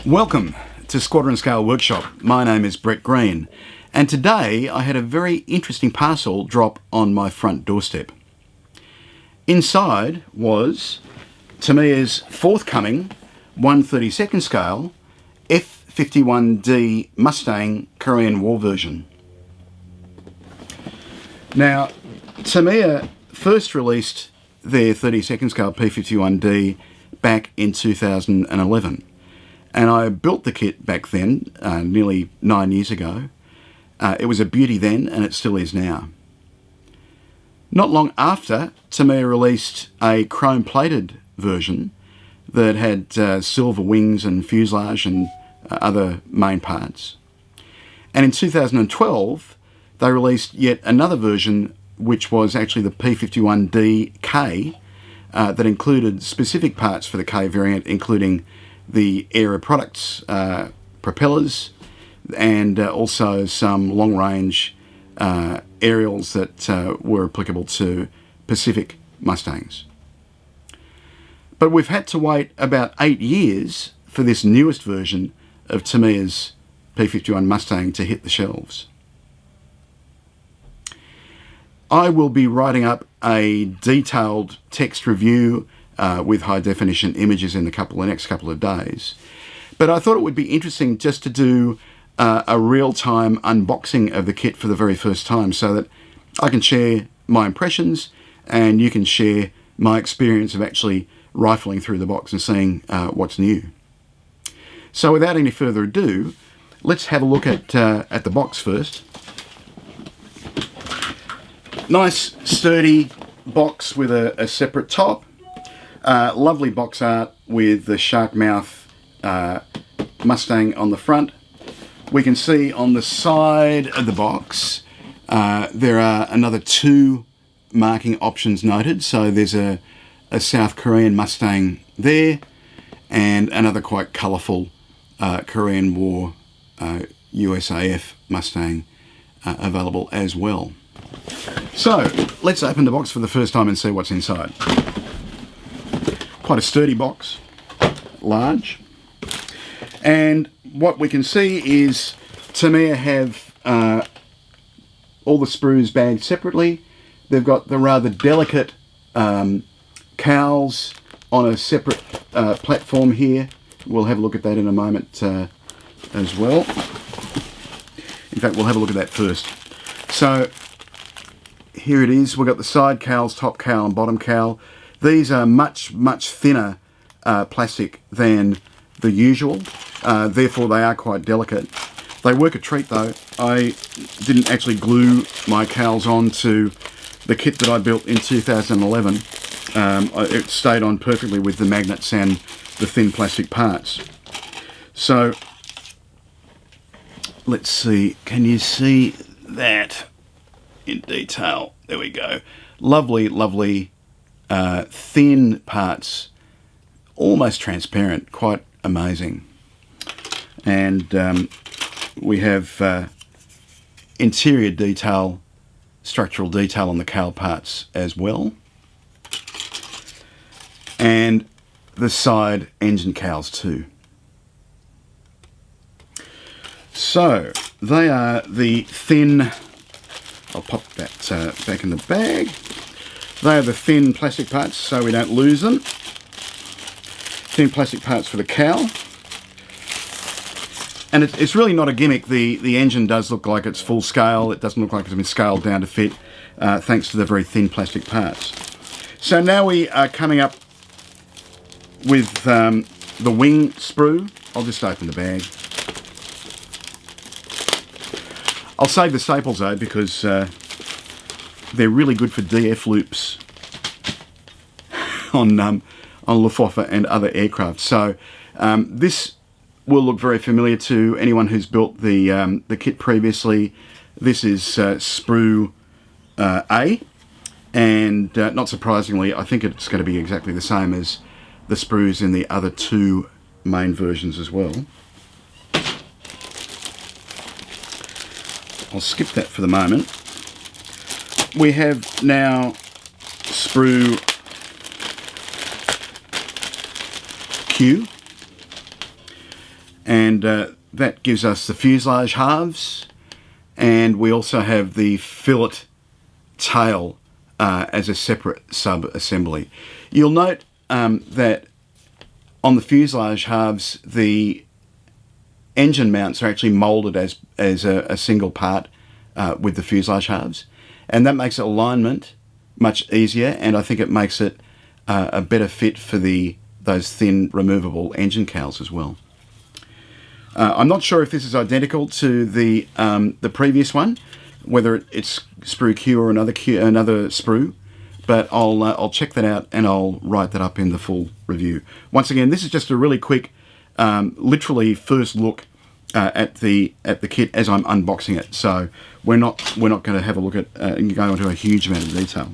Welcome to Squadron Scale Workshop. My name is Brett Green, and today I had a very interesting parcel drop on my front doorstep. Inside was Tamiya's forthcoming 1/32nd scale F-51D Mustang Korean War version. Now, Tamiya first released their 32nd scale P-51D back in 2011. And I built the kit back then, nearly 9 years ago. It was a beauty then, and it still is now. Not long after, Tamiya released a chrome-plated version that had silver wings and fuselage and other main parts. And in 2012, they released yet another version, which was actually the P-51D K, that included specific parts for the K variant, including the aero products, propellers, and also some long-range aerials that were applicable to Pacific Mustangs. But we've had to wait about 8 years for this newest version of Tamiya's P-51 Mustang to hit the shelves. I will be writing up a detailed text review with high-definition images in the next couple of days. But I thought it would be interesting just to do a real-time unboxing of the kit for the very first time so that I can share my impressions and you can share my experience of actually rifling through the box and seeing what's new. So without any further ado, let's have a look at the box first. Nice, sturdy box with a separate top. Lovely box art with the shark mouth Mustang on the front. We can see on the side of the box there are another 2 marking options noted. So there's a South Korean Mustang there and another quite colourful Korean War USAF Mustang available as well. So let's open the box for the first time and see what's inside. Quite a sturdy box, large, and what we can see is Tamiya have all the sprues bagged separately. They've got the rather delicate cowls on a separate platform here. We'll have a look at that in a moment as well. In fact, we'll have a look at that first. So here it is. We've got the side cowls, top cowl and bottom cowl. These are much thinner plastic than the usual, therefore they are quite delicate. They work a treat though. I didn't actually glue my cowls on to the kit that I built in 2011. It stayed on perfectly with the magnets and the thin plastic parts. So let's see, can you see that in detail? There we go. Lovely thin parts, almost transparent, quite amazing. And we have interior detail, structural detail on the cowl parts as well, and the side engine cowls too. So they are the thin, I'll pop that back in the bag. They are the thin plastic parts so we don't lose them. Thin plastic parts for the cowl. And it's really not a gimmick. The engine does look like it's full scale. It doesn't look like it's been scaled down to fit, thanks to the very thin plastic parts. So now we are coming up with the wing sprue. I'll just open the bag. I'll save the staples though because they're really good for DF loops on Luftwaffe and other aircraft. So this will look very familiar to anyone who's built the kit previously. This is Sprue A, and not surprisingly, I think it's going to be exactly the same as the sprues in the other 2 main versions as well. I'll skip that for the moment. We have now Sprue Q, and that gives us the fuselage halves, and we also have the fillet tail as a separate sub-assembly. You'll note that on the fuselage halves, the engine mounts are actually moulded as a single part with the fuselage halves, and that makes alignment much easier, and I think it makes it a better fit for those thin removable engine cowls as well. I'm not sure if this is identical to the previous one, whether it's Sprue Q or another Sprue, but I'll check that out and I'll write that up in the full review. Once again, this is just a really quick, literally first look at the kit as I'm unboxing it. So we're not going to have a look at and go into a huge amount of detail.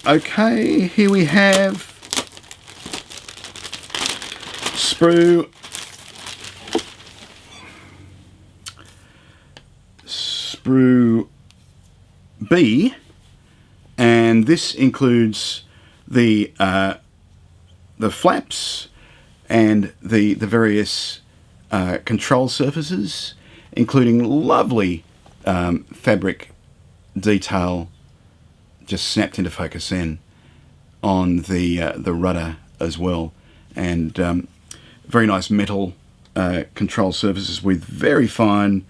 Okay, here we have Sprue B, and this includes the flaps and the various control surfaces, including lovely fabric detail just snapped into focus in on the rudder as well, and very nice metal control surfaces with very fine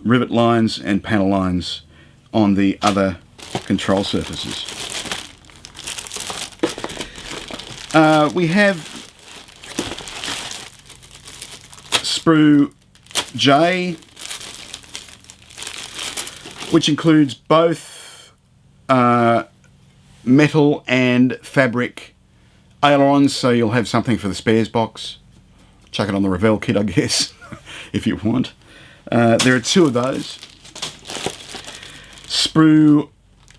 rivet lines and panel lines on the other control surfaces. We have Sprue J, which includes both metal and fabric ailerons, so you'll have something for the spares box. Chuck it on the Revell kit, I guess, if you want. There are two of those. Sprue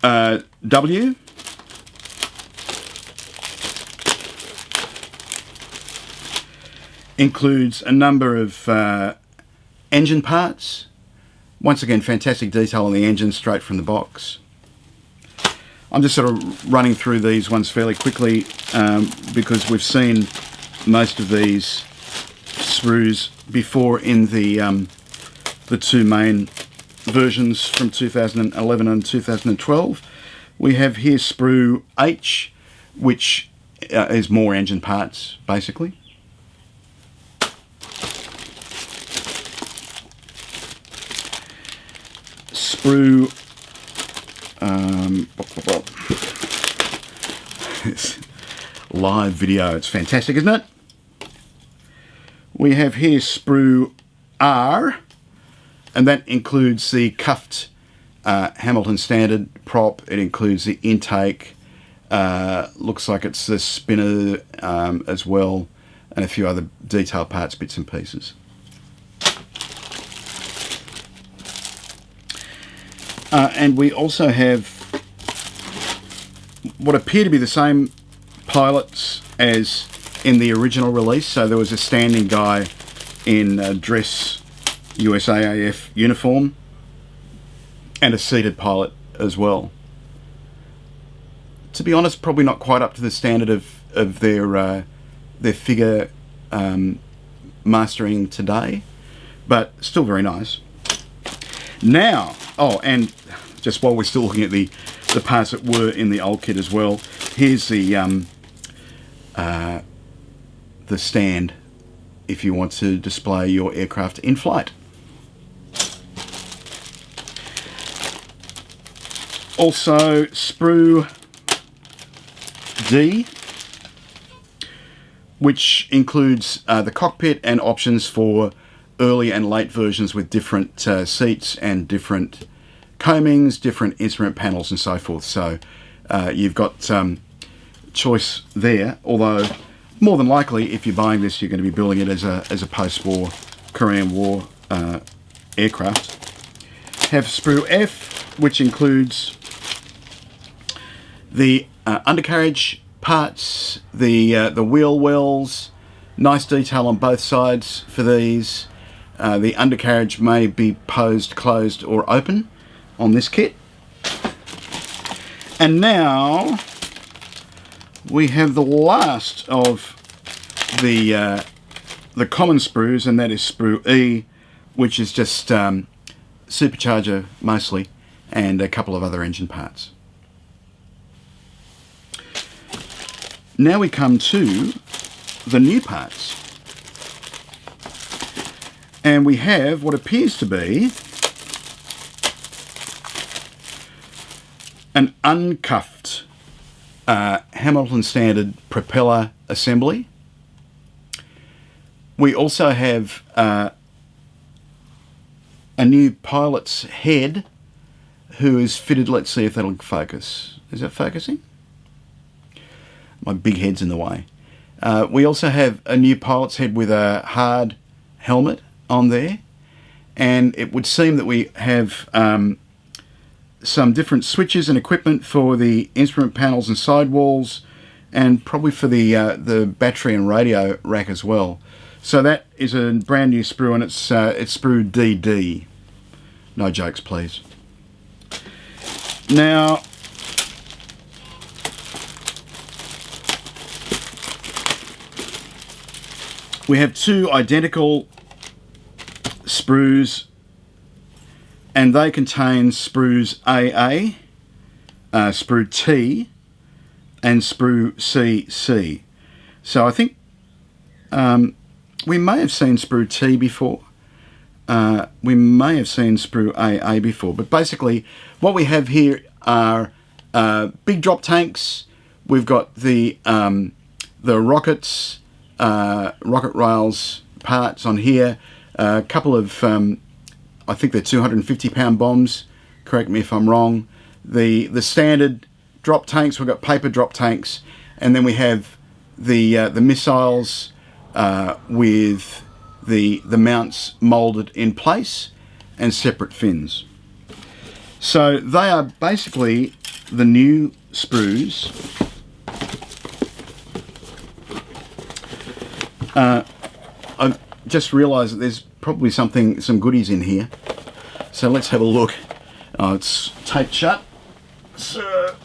W, includes a number of engine parts. Once again, fantastic detail on the engine straight from the box. I'm just sort of running through these ones fairly quickly because we've seen most of these Sprues before in the two main versions from 2011 and 2012. We have here Sprue H, which is more engine parts, basically. Sprue live video, it's fantastic, isn't it? We have here Sprue R, and that includes the cuffed Hamilton Standard prop. It includes the intake, looks like it's the spinner as well, and a few other detail parts, bits and pieces. And we also have what appear to be the same pilots as in the original release. So there was a standing guy in dress USAAF uniform and a seated pilot as well. To be honest, probably not quite up to the standard of their figure mastering today, but still very nice. Now, oh, and just while we're still looking at the parts that were in the old kit as well, here's the stand if you want to display your aircraft in flight. Also, Sprue D, which includes the cockpit and options for early and late versions with different seats and different coamings, different instrument panels and so forth. So you've got choice there, although more than likely if you're buying this you're going to be building it as a post-war Korean War aircraft. Have Sprue F, which includes the undercarriage parts, the wheel wells, nice detail on both sides for these. The undercarriage may be posed, closed or open on this kit. And now we have the last of the the common sprues, and that is Sprue E, which is just supercharger mostly, and a couple of other engine parts. Now we come to the new parts. And we have what appears to be an uncuffed Hamilton Standard propeller assembly. We also have a new pilot's head who is fitted. Let's see if that'll focus. Is that focusing? My big head's in the way. We also have a new pilot's head with a hard helmet on there, and it would seem that we have some different switches and equipment for the instrument panels and sidewalls, and probably for the battery and radio rack as well. So that is a brand new sprue, and it's Sprue DD. No jokes, please. Now, we have two identical sprues, and they contain sprues AA, Sprue T, and Sprue CC. So I think we may have seen Sprue T before. We may have seen Sprue AA before, but basically what we have here are big drop tanks. We've got the rockets, rocket rails parts on here. A couple of, I think they're 250-pound bombs. Correct me if I'm wrong. The standard drop tanks. We've got paper drop tanks, and then we have the missiles with the mounts moulded in place and separate fins. So they are basically the new sprues. I've just realised that there's probably some goodies in here. So let's have a look. Oh, it's taped shut. So,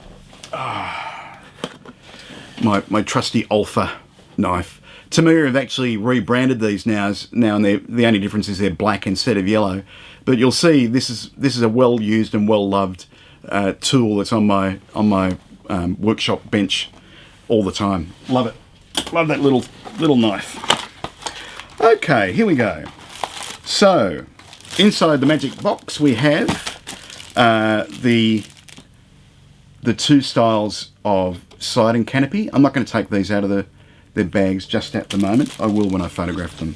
my trusty Alpha knife. Tamiya have actually rebranded these now, and the only difference is they're black instead of yellow. But you'll see this is a well used and well loved tool that's on my workshop bench all the time. Love it. Love that little knife. Okay, here we go. So inside the magic box we have the two styles of siding canopy. I'm not going to take these out of their bags just at the moment. I will when I photograph them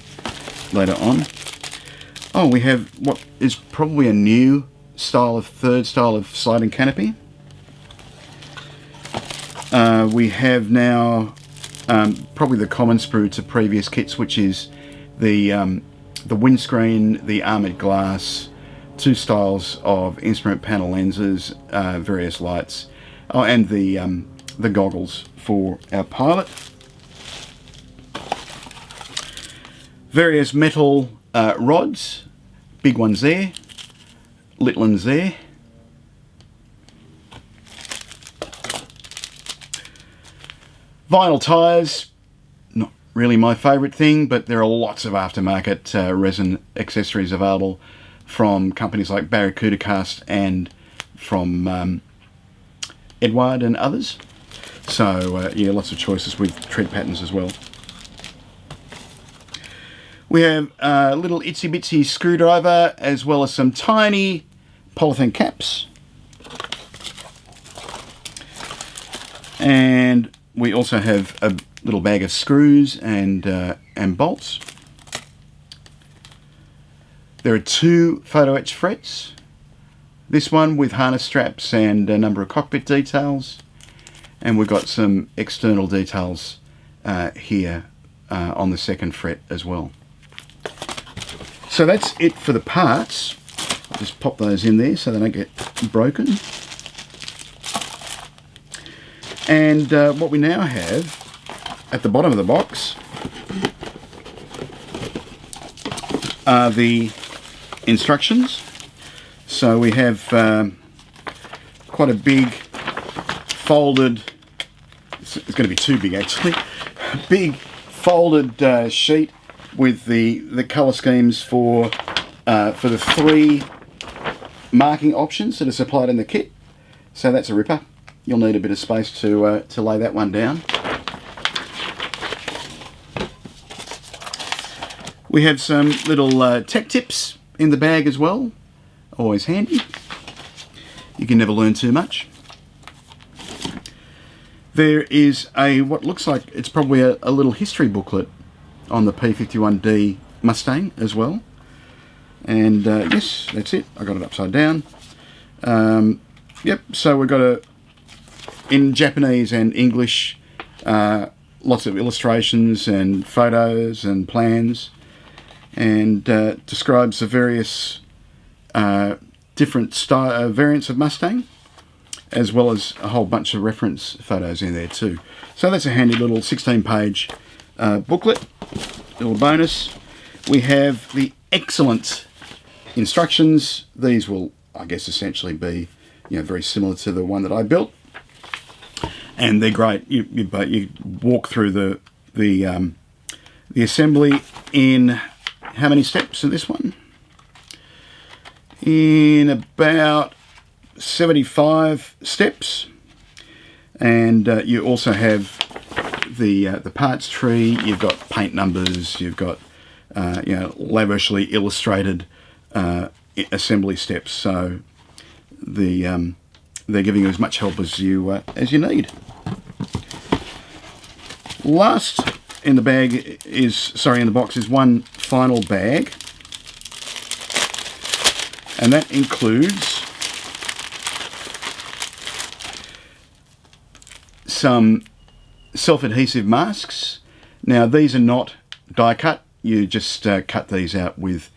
later on. Oh, we have what is probably a new third style of siding canopy. We have now probably the common sprue to previous kits, which is the windscreen, the armoured glass, two styles of instrument panel lenses, various lights, and the goggles for our pilot. Various metal rods, big ones there, little ones there. Vinyl tyres, not really my favourite thing, but there are lots of aftermarket resin accessories available from companies like Barracuda Cast and from Edward and others. So yeah, lots of choices with tread patterns as well. We have a little itsy bitsy screwdriver, as well as some tiny polythene caps. And we also have a little bag of screws and bolts. There are two photo etch frets. This one with harness straps and a number of cockpit details. And we've got some external details here on the second fret as well. So that's it for the parts. I'll just pop those in there so they don't get broken. And what we now have at the bottom of the box are the instructions. So we have quite a big folded, it's going to be too big actually, big folded sheet with the colour schemes for the 3 marking options that are supplied in the kit. So that's a ripper. You'll need a bit of space to lay that one down. We have some little tech tips in the bag as well. Always handy. You can never learn too much. There is what looks like it's probably a little history booklet on the P-51D Mustang as well. And yes, that's it. I got it upside down. Yep, so we've got in Japanese and English, lots of illustrations and photos and plans, and describes the various different variants of Mustang, as well as a whole bunch of reference photos in there too. So that's a handy little 16-page booklet, little bonus. We have the excellent instructions. These will, I guess, essentially be, very similar to the one that I built, and they're great. You walk through the assembly in how many steps in this one? In about 75 steps, and you also have the parts tree. You've got paint numbers. You've got lavishly illustrated assembly steps. So they're giving you as much help as you need. Last in the bag in the box is one final bag, and that includes some self-adhesive masks. Now these are not die cut. You just cut these out with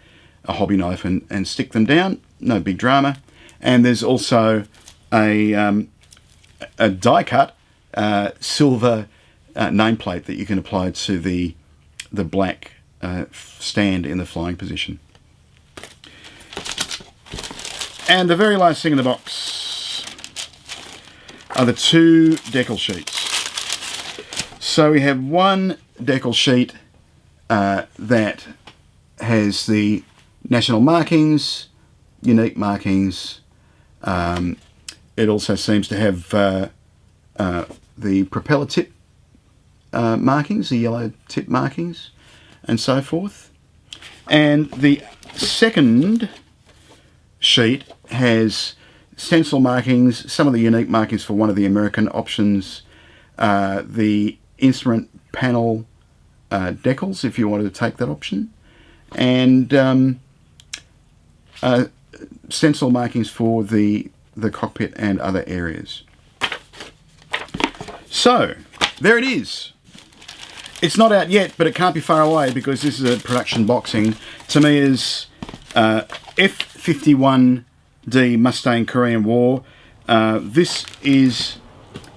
a hobby knife and stick them down. No big drama. And there's also a die cut silver nameplate that you can apply to the black stand in the flying position. And the very last thing in the box are the 2 Deckle Sheets. So we have one Deckle Sheet that has the national markings, unique markings. It also seems to have the propeller tip markings, the yellow tip markings, and so forth. And the second sheet has stencil markings, some of the unique markings for one of the American options, the instrument panel decals, if you wanted to take that option, and stencil markings for the cockpit and other areas. So there it is. It's not out yet, but it can't be far away because this is a production boxing. Tamiya's F-51D Mustang Korean War. This is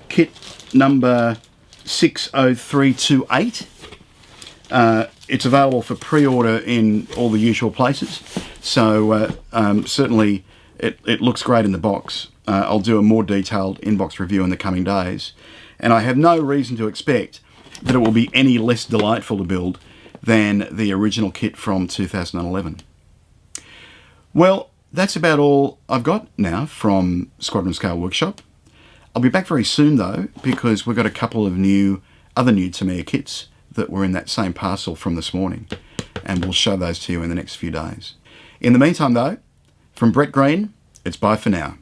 kit number 60328. It's available for pre-order in all the usual places. So certainly it looks great in the box. I'll do a more detailed inbox review in the coming days. And I have no reason to expect that it will be any less delightful to build than the original kit from 2011. Well, that's about all I've got now from Squadron ScaleWorkshop. I'll be back very soon though, because we've got a couple of other new Tamiya kits that were in that same parcel from this morning, and we'll show those to you in the next few days. In the meantime though, from Brett Green, it's bye for now.